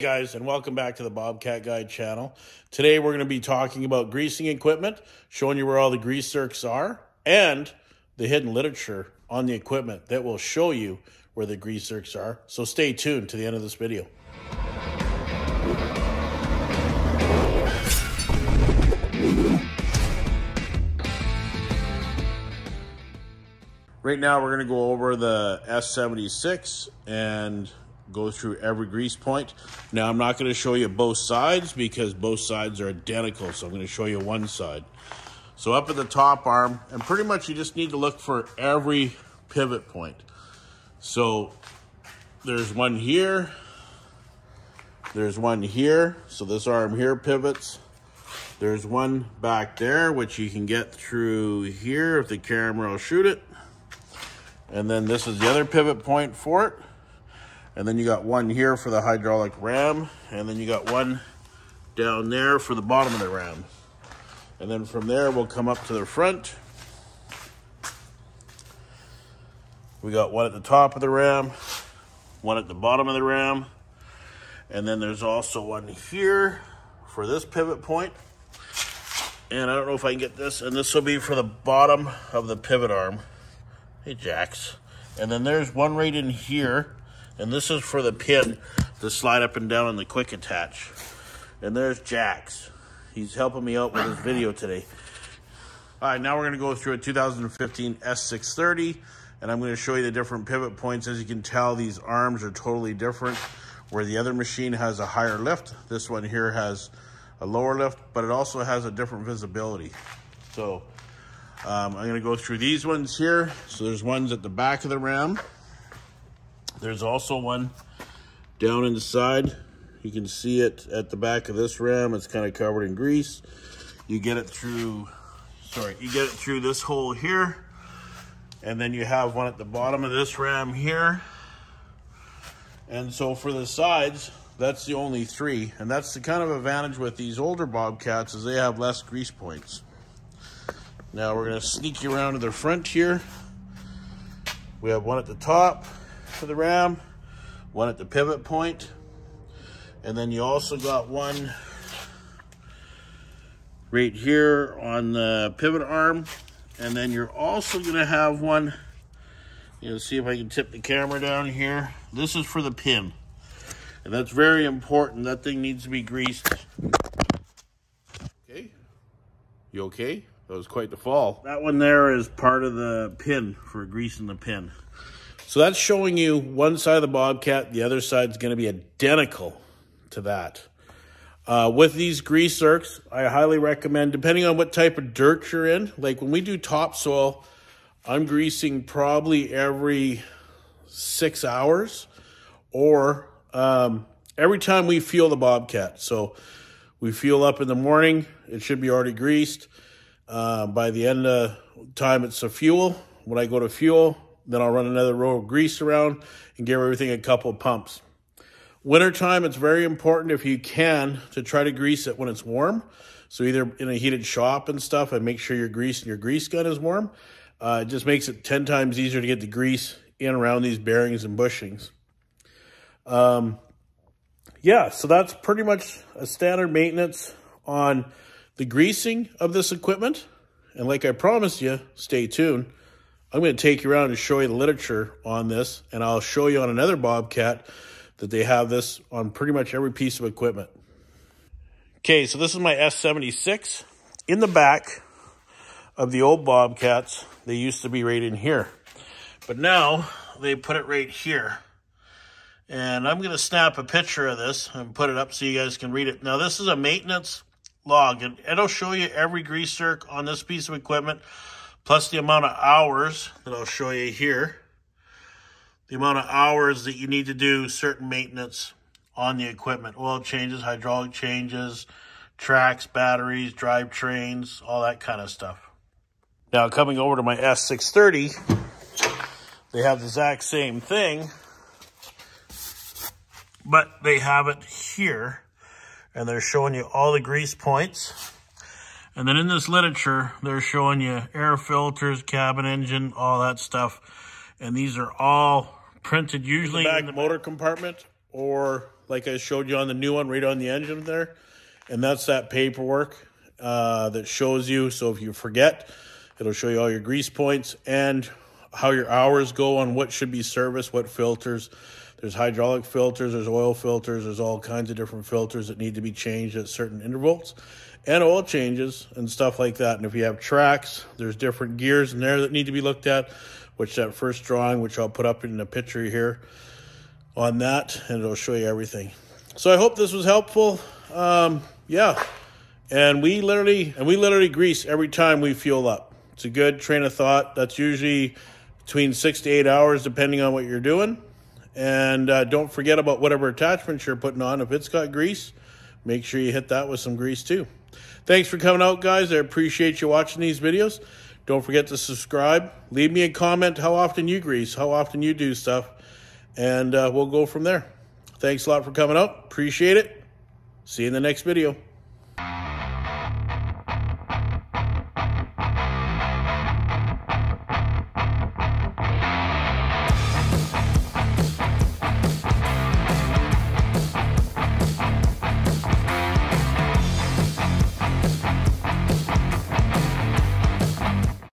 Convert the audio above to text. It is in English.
guys, and welcome back to the Bobcat Guide channel. Today we're going to be talking about greasing equipment, showing you where all the grease zerks are, and the hidden literature on the equipment that will show you where the grease zerks are. So stay tuned to the end of this video. Right now we're going to go over the S76 and go through every grease point. Now I'm not going to show you both sides because both sides are identical, so I'm going to show you one side. So up at the top arm, and pretty much you just need to look for every pivot point. So there's one here, there's one here, so this arm here pivots. There's one back there which you can get through here if the camera will shoot it. And then this is the other pivot point for it. And then you got one here for the hydraulic ram. And then you got one down there for the bottom of the ram. And then from there, we'll come up to the front. We got one at the top of the ram, one at the bottom of the ram. And then there's also one here for this pivot point. And I don't know if I can get this. And this will be for the bottom of the pivot arm. Hey, Jax. And then there's one right in here. And this is for the pin to slide up and down on the quick attach. And there's Jax. He's helping me out with this video today. All right, now we're going to go through a 2015 S630. And I'm going to show you the different pivot points. As you can tell, these arms are totally different. Where the other machine has a higher lift, this one here has a lower lift, but it also has a different visibility. So I'm going to go through these ones here. So there's ones at the back of the ram. There's also one down inside. You can see it at the back of this ram. It's kind of covered in grease. You get it through, this hole here. And then you have one at the bottom of this ram here. And so for the sides, that's the only three. And that's the kind of advantage with these older Bobcats is they have less grease points. Now we're going to sneak you around to the front here. We have one at the top for the ram, one at the pivot point, and then you also got one right here on the pivot arm. And then you're also going to have one, see if I can tip the camera down here. This is for the pin, and that's very important. That thing needs to be greased. Okay, you okay? That was quite the fall. That one there is part of the pin for greasing the pin. So that's showing you one side of the Bobcat. The other side is going to be identical to that. With these grease zerks, I highly recommend, depending on what type of dirt you're in, like when we do topsoil, I'm greasing probably every 6 hours or every time we fuel the Bobcat. So we fuel up in the morning, it should be already greased. By the end of time it's a fuel. When I go to fuel, then I'll run another row of grease around and give everything a couple of pumps. Wintertime, it's very important if you can to try to grease it when it's warm. So either in a heated shop and stuff, and make sure your grease and your grease gun is warm. It just makes it 10 times easier to get the grease in around these bearings and bushings. Yeah, so that's pretty much a standard maintenance on the greasing of this equipment. And like I promised you, stay tuned. I'm going to take you around and show you the literature on this, and I'll show you on another Bobcat that they have this on pretty much every piece of equipment. Okay, so this is my S76. In the back of the old Bobcats, they used to be right in here. But now they put it right here. And I'm going to snap a picture of this and put it up so you guys can read it. Now this is a maintenance log, and it'll show you every grease zerk on this piece of equipment, plus the amount of hours that I'll show you here. The amount of hours that you need to do certain maintenance on the equipment. Oil changes, hydraulic changes, tracks, batteries, drivetrains, all that kind of stuff. Now coming over to my S630, they have the exact same thing, but they have it here. And they're showing you all the grease points. And then in this literature, they're showing you air filters, cabin engine, all that stuff. And these are all printed usually in the motor compartment or like I showed you on the new one, right on the engine there. And that's that paperwork that shows you. So if you forget, it'll show you all your grease points and how your hours go on what should be serviced, what filters. There's hydraulic filters, there's oil filters, there's all kinds of different filters that need to be changed at certain intervals, and oil changes and stuff like that. And if you have tracks, there's different gears in there that need to be looked at, which that first drawing, which I'll put up in the picture here on that, and it'll show you everything. So I hope this was helpful. Yeah, and we literally grease every time we fuel up. It's a good train of thought. That's usually between 6 to 8 hours, depending on what you're doing. And don't forget about whatever attachments you're putting on. If it's got grease, make sure you hit that with some grease too. Thanks for coming out, guys. I appreciate you watching these videos. Don't forget to subscribe. Leave me a comment how often you grease, how often you do stuff, and we'll go from there. Thanks a lot for coming out. Appreciate it. See you in the next video.